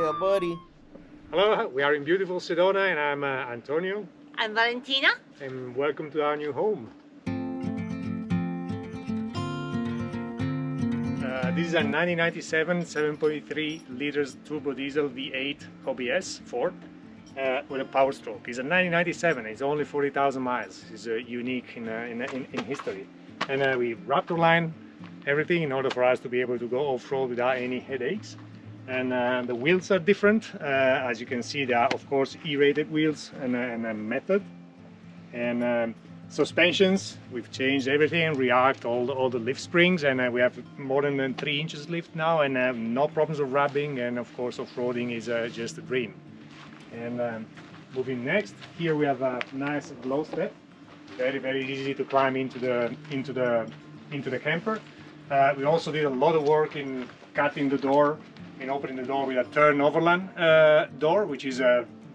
your buddy. Hello, we are in beautiful Sedona and I'm Antonio. I'm Valentina. And welcome to our new home. This is a 1997 7.3 liters turbo diesel V8 OBS Ford with a power stroke. It's a 1997, it's only 40,000 miles. It's unique in history. And we wrapped line everything in order for us to be able to go off-road without any headaches. And the wheels are different. As you can see, they are of course E-rated wheels and a method. And suspensions, we've changed everything, React all the lift springs, and we have more than 3 inches lift now, and no problems of rubbing, and of course off-roading is just a dream. And moving next, here we have a nice glow step, very easy to climb into the camper. We also did a lot of work in cutting the door and opening the door with a turn overland door, which is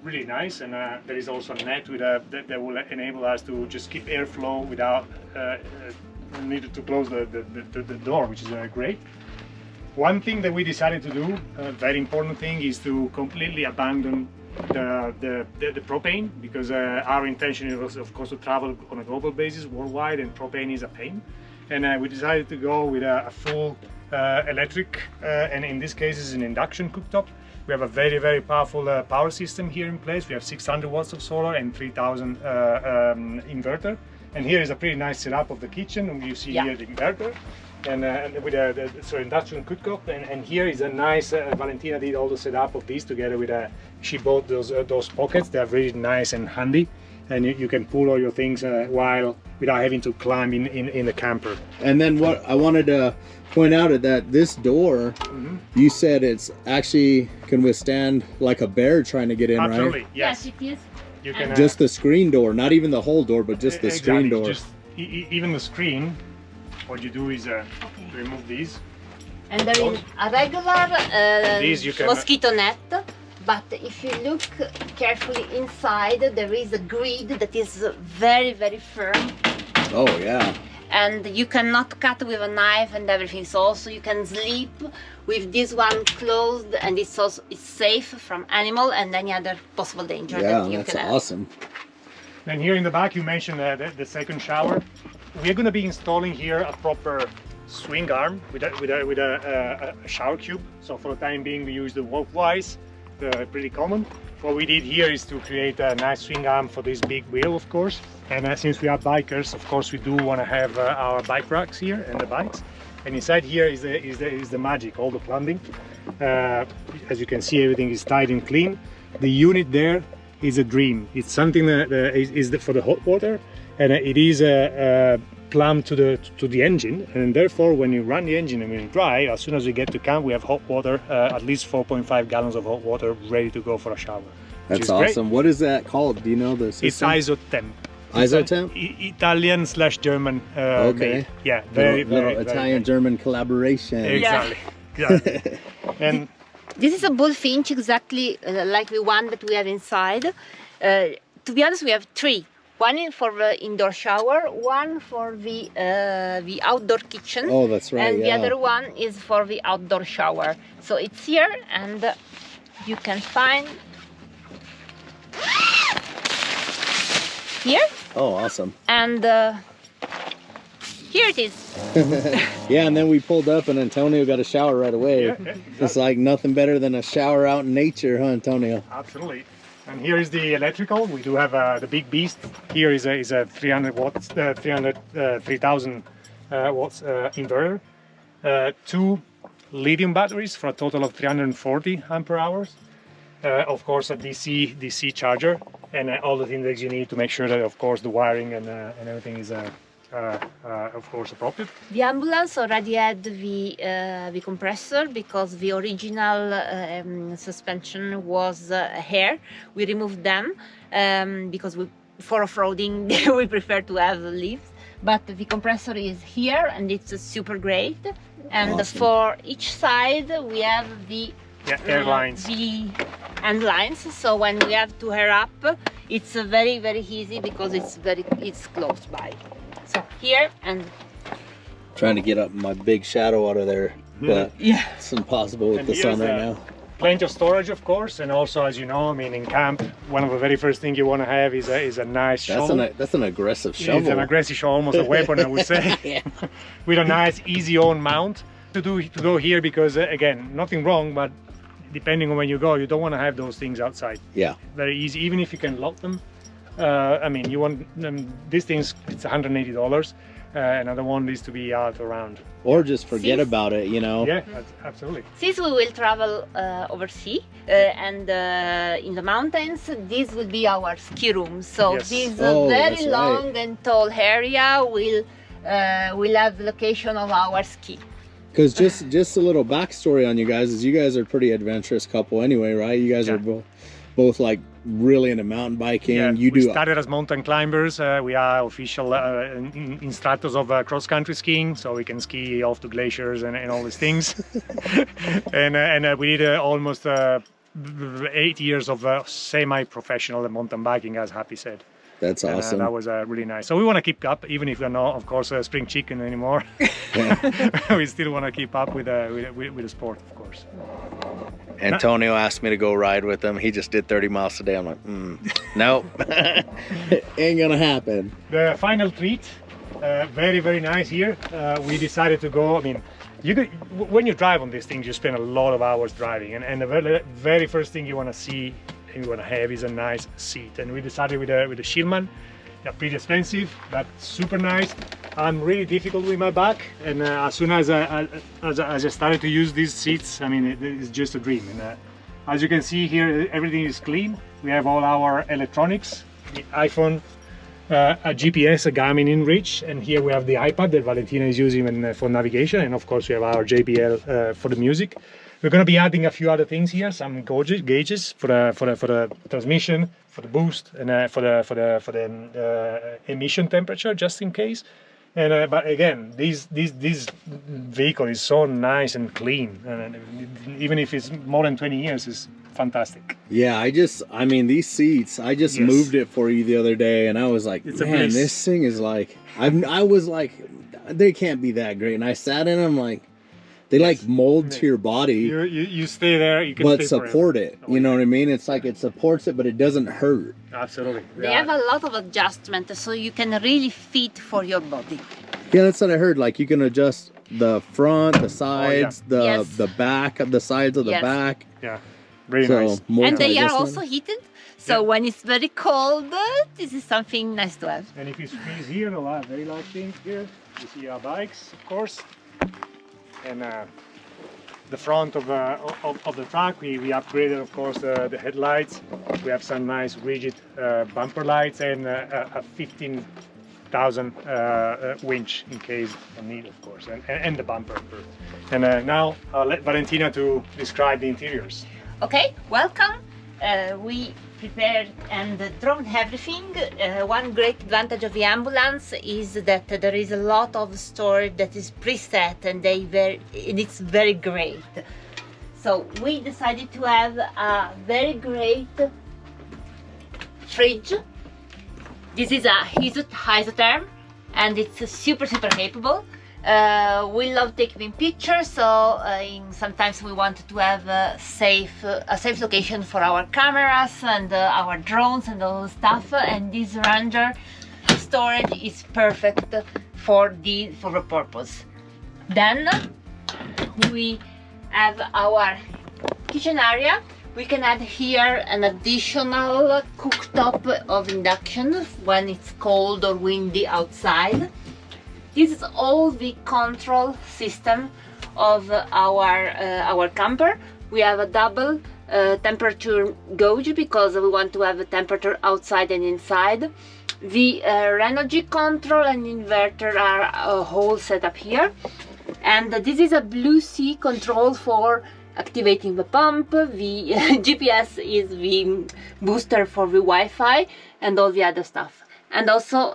really nice, and there is also a net with that will enable us to just keep airflow without needed to close the door, which is great. One thing that we decided to do, a very important thing, is to completely abandon the propane, because our intention was of course to travel on a global basis worldwide, and propane is a pain. And we decided to go with a full electric, and in this case is an induction cooktop. We have a very powerful power system here in place. We have 600 watts of solar and 3000 inverter. And here is a pretty nice setup of the kitchen, and you see here the inverter, and with so induction cooktop. And here is a nice Valentina did all the setup of these together with she bought those pockets. They are really nice and handy, and you can pull all your things without having to climb in the camper. And then what I wanted to point out is that this door, you said it's actually can withstand like a bear trying to get in. Absolutely, right? yes. Yes, it is. You can just the screen door, not even the whole door, but just the screen door. Just even the screen. What you do is remove these. And there is a regular These you can, mosquito net, but if you look carefully inside, there is a grid that is very firm. Oh yeah. And you cannot cut with a knife and everything, so also you can sleep with this one closed, and it's safe from animal and any other possible danger that you can have. That's awesome. And here in the back you mentioned the second shower. We're going to be installing here a proper swing arm with a shower cube. So for the time being we use the Walkwise, pretty common. What we did here is to create a nice swing arm for this big wheel, of course. And since we are bikers, of course, we do want to have our bike racks here and the bikes. And inside here is the magic, all the plumbing. As you can see, everything is tight and clean. The unit there is a dream. It's something that is for the hot water, and it is plumbed to the engine. And therefore, when you run the engine and when you dry, as soon as we get to camp, we have hot water, at least 4.5 gallons of hot water ready to go for a shower. That's awesome. Great. What is that called? Do you know the system? It's ISOTEMP. ISOTEMP? Italian/German. Okay. Made. Yeah, very Italian-German collaboration. Exactly. Yeah. Exactly. And this is a bullfinch, exactly like the one that we have inside. To be honest, we have 3. One for the indoor shower, one for the outdoor kitchen. Oh, that's right. And the other one is for the outdoor shower. So it's here, and you can find here. Oh, awesome. And here it is. Yeah, and then we pulled up and Antonio got a shower right away. Yeah, exactly. It's like nothing better than a shower out in nature, huh, Antonio? Absolutely. And here is the electrical. We do have the big beast. Here is a 300 watts, 3000 watts inverter. 2 lithium batteries for a total of 340 ampere hours. Of course, a DC charger, and all the things that you need to make sure that, of course, the wiring and everything is, of course, appropriate. The ambulance already had the compressor, because the original suspension was hair. We removed them because for off-roading we prefer to have the leaves. But the compressor is here, and it's super great. And awesome. For each side we have the air lines. The end lines. So when we have to air up, it's very easy, because it's close by. So here, and trying to get up my big shadow out of there, but it's impossible with the sun right now. plenty of storage, of course, and also, as you know, I mean, in camp, one of the very first things you want to have is a nice shovel. That's an aggressive shovel. It's an aggressive shovel, almost a weapon, I would say. Yeah. With a nice, easy on mount to go here, because again, nothing wrong, but depending on when you go, you don't want to have those things outside. Yeah. Very easy, even if you can lock them. I mean, you want these things, it's $180. Another one is to be out around. Or just forget about it, you know? Yeah, absolutely. Since we will travel overseas and in the mountains, this will be our ski room. So Yes. this Oh, very that's long right. and tall area will have the location of our ski. Because just a little backstory on you guys is you guys are a pretty adventurous couple anyway, right? You guys Yeah. are both like really into mountain biking. Yeah, You we do started as mountain climbers. We are official instructors of cross-country skiing, so we can ski off the glaciers and all these things. and we did almost 8 years of semi-professional mountain biking, as Happy said. That's awesome. That was really nice. So we want to keep up, even if we're not, of course, spring chicken anymore. We still want to keep up with the sport, of course. Antonio asked me to go ride with him. He just did 30 miles a day. I'm like, nope, ain't gonna happen. The final treat, very, very nice here. We decided to go, I mean, when you drive on these things, you spend a lot of hours driving. And the very first thing you want to see and you want to have is a nice seat. And we decided with the Shillman. They're pretty expensive, but super nice. I'm really difficult with my back, and as soon as I started to use these seats, I mean, it's just a dream. And as you can see here, everything is clean. We have all our electronics, the iPhone, a GPS, a Garmin InReach, and here we have the iPad that Valentina is using for navigation, and of course we have our JBL for the music. We're going to be adding a few other things here, some gauges for the transmission, for the boost, and for the emission temperature, just in case. And but again, this vehicle is so nice and clean, and even if it's more than 20 years, it's fantastic. Yeah, I mean, these seats, I just Yes. moved it for you the other day, and I was like, It's a man, bliss. this thing is like, I was like, they can't be that great. And I sat in them like, they like mold to your body, You stay there, you can but stay forever. support it. Oh, You know yeah. what I mean? It's like it supports it, but it doesn't hurt. Absolutely. They have a lot of adjustment, so you can really fit for your body. Yeah, that's what I heard. Like you can adjust the front, the sides, Yes. the back, the sides of the Yes. back. Yeah, very So, nice. And they are multi-adjustment. also heated, so Yeah. when it's very cold, this is something nice to have. And if you squeeze here, a lot very light things here. You see our bikes, of course, and the front of the truck. We upgraded, of course, the headlights. We have some nice rigid bumper lights and a 15,000 winch in case of need, of course, and the bumper. And now I'll let Valentina to describe the interiors. Okay, welcome. We prepared and drawn everything. One great advantage of the ambulance is that there is a lot of storage that is preset, and it's very great. So we decided to have a very great fridge. This is a isotherm, and it's super capable. We love taking pictures, so sometimes we wanted to have a safe location for our cameras and our drones and all stuff. And this Ranger storage is perfect for the purpose. Then we have our kitchen area. We can add here an additional cooktop of induction when it's cold or windy outside. This is all the control system of our camper. We have a double temperature gauge because we want to have a temperature outside and inside. The energy control and inverter are a whole setup here. And this is a Blue Sea control for activating the pump. The GPS is the booster for the Wi-Fi and all the other stuff. And also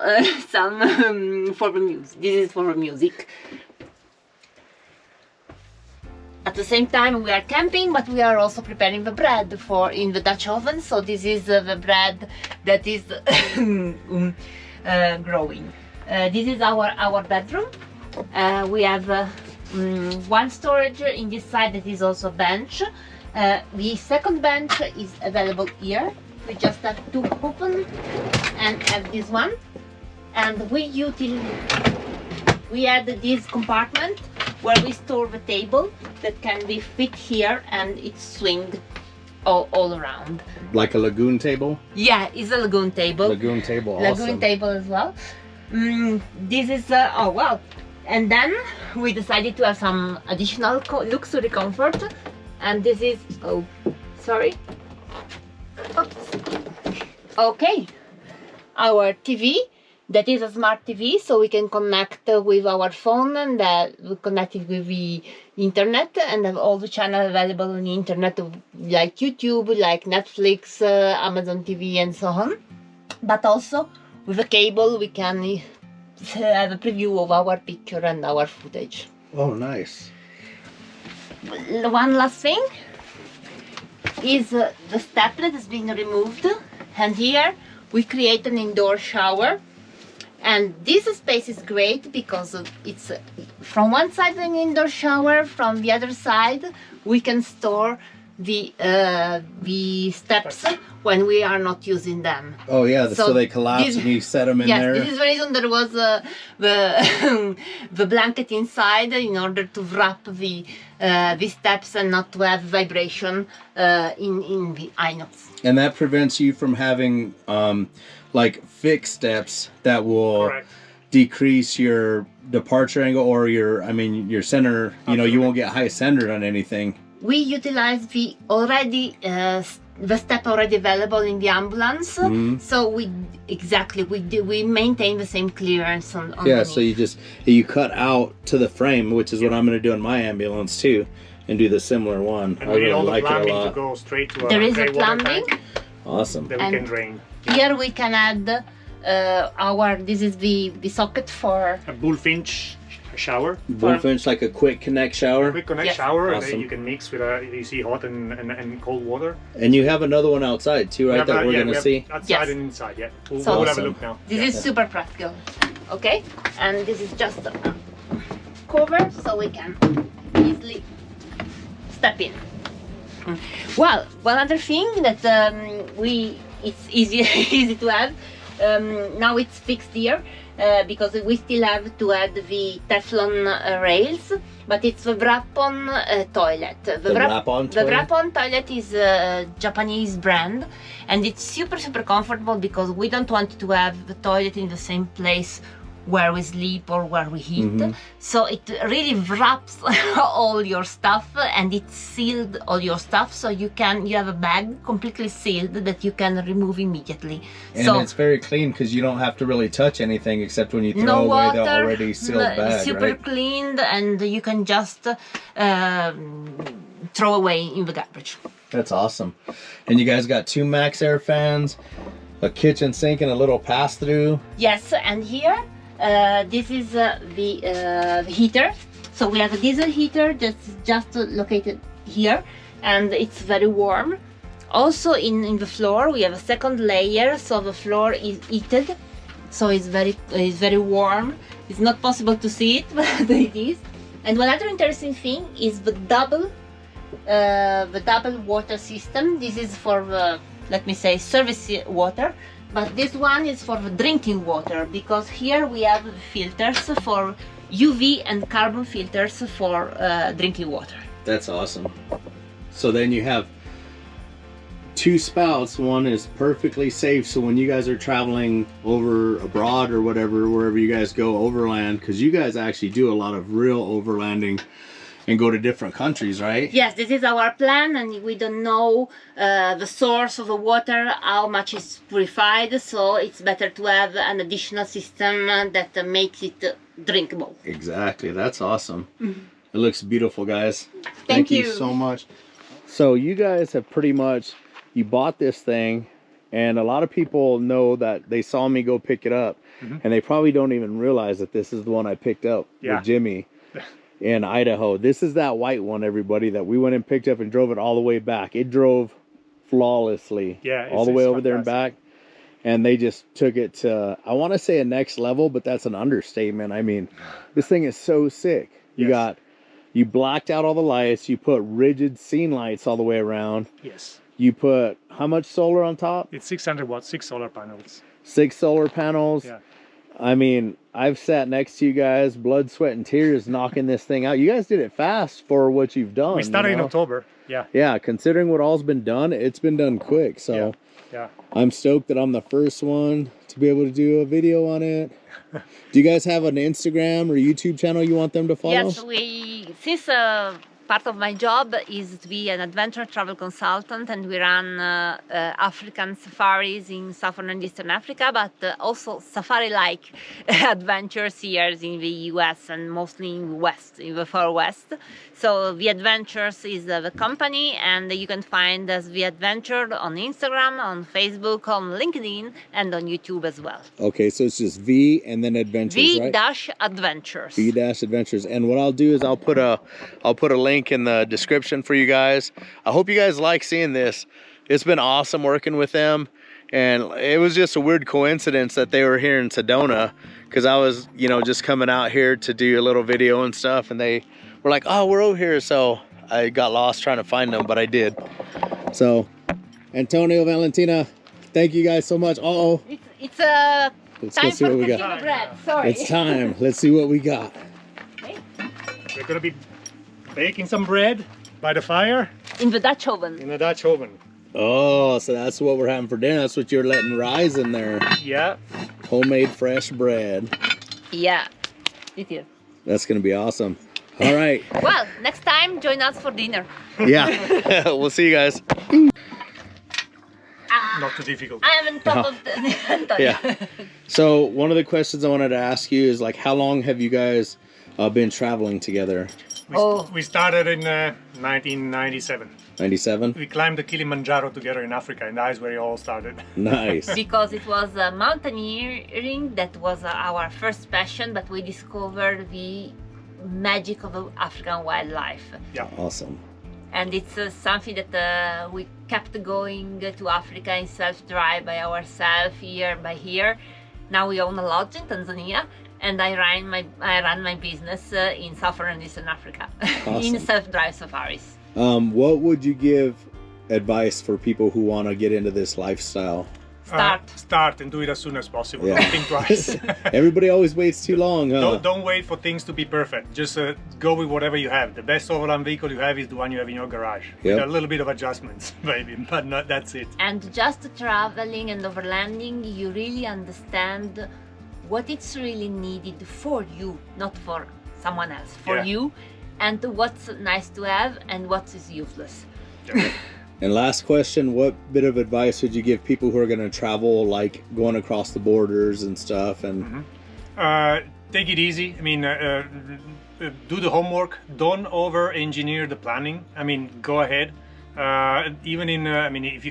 some for the music. This is for the music. At the same time, we are camping, but we are also preparing the bread in the Dutch oven. So this is the bread that is growing. This is our bedroom. We have one storage in this side that is also a bench. The second bench is available here. We just have to open and have this one. And we add this compartment where we store the table that can be fit here, and it's swinged all around. Like a lagoon table? Yeah, it's a lagoon table. Lagoon table, awesome. Lagoon table as well. This is, oh wow. And then we decided to have some additional luxury comfort. And this is, oh, sorry. Oops. Okay, our TV. That is a smart TV, so we can connect with our phone, and we connect it with the internet, and have all the channels available on the internet, like YouTube, like Netflix, Amazon TV, and so on. But also with a cable, we can have a preview of our picture and our footage. Oh, nice. One last thing is the step that has been removed, and here we create an indoor shower. And this space is great because it's from one side an indoor shower, from the other side we can store the steps when we are not using them. Oh yeah, so they collapse and you set them in there. Yes, this is the reason there was the blanket inside, in order to wrap the steps and not to have vibration in the inox. And that prevents you from having like fixed steps that will decrease your departure angle or your center. You know, you won't get high centered on anything. We utilize the step already available in the ambulance, so we maintain the same clearance on. Yeah, so you cut out to the frame, which is what I'm going to do in my ambulance too, and do the similar one. And we need all the plumbing to go straight to there is a plumbing. Awesome. That we can drain. Here we can add this is the socket for a bullfinch shower. Bullfinch, like a quick connect shower. Quick connect shower, awesome. And then you can mix with you see hot and cold water. And you have another one outside too, right? That we're gonna see. Outside and inside, yeah. We'll have a look now. This is super practical. Okay, and this is just a cover, so we can easily step in. Well, one other thing that it's easy to have. Now it's fixed here because we still have to add the Teflon rails, but it's the wrap-on toilet. The wrap-on toilet is a Japanese brand, and it's super comfortable because we don't want to have the toilet in the same place where we sleep or where we eat. So it really wraps all your stuff, and it's sealed all your stuff, so you have a bag completely sealed that you can remove immediately. And it's very clean because you don't have to really touch anything except when you throw away the already sealed bag, super cleaned, and you can just throw away in the garbage. That's awesome. And you guys got 2 Max Air fans, a kitchen sink, and a little pass-through. Yes, and here this is the heater. So we have a diesel heater that's just located here, and it's very warm. Also in the floor we have a second layer, so the floor is heated, so it's very warm. It's not possible to see it, but it is. And one other interesting thing is the double water system. This is for let me say service water. But this one is for the drinking water, because here we have filters for UV and carbon filters for drinking water. That's awesome. So then you have 2 spouts. One is perfectly safe, so when you guys are traveling over abroad or whatever, wherever you guys go overland, because you guys actually do a lot of real overlanding and go to different countries, right? Yes, this is our plan, and we don't know the source of the water, how much is purified, so it's better to have an additional system that makes it drinkable. Exactly, that's awesome. It looks beautiful, guys. Thank you so much. So you guys have pretty much, you bought this thing, and a lot of people know that they saw me go pick it up, and they probably don't even realize that this is the one I picked up with Jimmy in Idaho. This is that white one, everybody, that we went and picked up and drove it all the way back. It drove flawlessly, all the way over there and back, and they just took it to, I want to say, a next level, but that's an understatement. I mean, this thing is so sick. You You blacked out all the lights. You put rigid scene lights all the way around. Yes. You put how much solar on top? It's 600 watts, 6 solar panels. 6 solar panels. Yeah. I mean, I've sat next to you guys, blood, sweat, and tears, knocking this thing out. You guys did it fast for what you've done. We started in October. Yeah. Yeah, considering what all's been done, it's been done quick. So yeah. I'm stoked that I'm the first one to be able to do a video on it. Do you guys have an Instagram or YouTube channel you want them to follow? Yes, since part of my job is to be an adventure travel consultant, and we run African safaris in Southern and Eastern Africa, but also safari-like adventures here in the US and mostly in the far west. So The Adventures is the company, and you can find us The Adventure on Instagram, on Facebook, on LinkedIn, and on YouTube as well. Okay, so it's just V and then Adventures, right? V-Adventures. V-Adventures. And what I'll do is I'll put a link in the description for you guys. I hope you guys like seeing this. It's been awesome working with them, and it was just a weird coincidence that they were here in Sedona, because I was, you know, just coming out here to do a little video and stuff, and they were like, oh, we're over here. So I got lost trying to find them, but I did. So Antonio, Valentina, thank you guys so much. It's time go see for what we got. the bread. Sorry. It's time. Let's see what we got. Okay. We're gonna be baking some bread by the fire. In the Dutch oven. In the Dutch oven. Oh, so that's what we're having for dinner. That's what you're letting rise in there. Yeah. Homemade fresh bread. Yeah, it is. That's gonna be awesome. All right. Well, next time join us for dinner. Yeah. We'll see you guys. Not too difficult. I am on top of the Yeah. So one of the questions I wanted to ask you is, like, how long have you guys been traveling together? We started in 1997. 97? We climbed the Kilimanjaro together in Africa, and that's where it all started. Nice. Because it was mountaineering that was our first passion, but we discovered the magic of African wildlife. Yeah. Awesome. And it's something that we kept going to Africa in self-drive by ourselves, year by year. Now we own a lodge in Tanzania, and I run my business in Southern and Eastern Africa. Awesome. In self-drive safaris. What would you give advice for people who want to get into this lifestyle? Start and do it as soon as possible. Yeah. Don't think twice. Everybody always waits too long, huh? Don't wait for things to be perfect. Just go with whatever you have. The best overland vehicle you have is the one you have in your garage. Yep. With a little bit of adjustments, maybe, but not, that's it. And just traveling and overlanding, you really understand what it's really needed for you, not for someone else, for you, and what's nice to have and what is useless. Yeah. And last question, what bit of advice would you give people who are going to travel, like going across the borders and stuff? And take it easy. I mean, do the homework. Don't over-engineer the planning. I mean, go ahead. Even in, I mean, if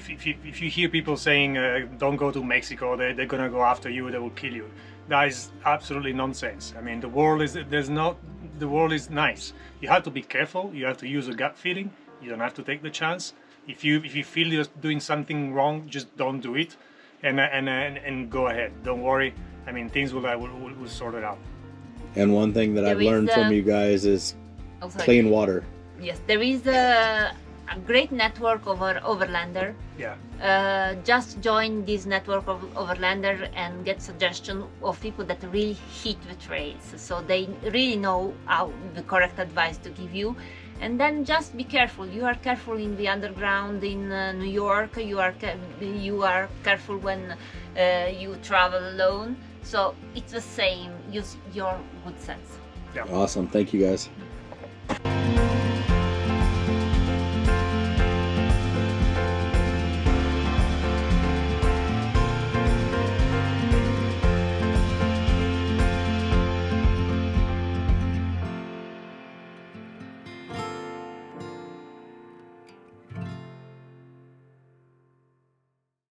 you hear people saying don't go to Mexico, they're gonna go after you, they will kill you. That is absolutely nonsense. I mean, the world is nice. You have to be careful. You have to use a gut feeling. You don't have to take the chance. If you feel you're doing something wrong, just don't do it, and go ahead. Don't worry. I mean, things will sort it out. And one thing that I've learned from you guys is clean water. Yes, there is a great network of overlander. Yeah. Just join this network of overlander and get suggestions of people that really hit the trails, so they really know how the correct advice to give you. And then just be careful. You are careful in the underground in New York. You are careful when you travel alone. So it's the same. Use your good sense. Yeah. Awesome. Thank you guys.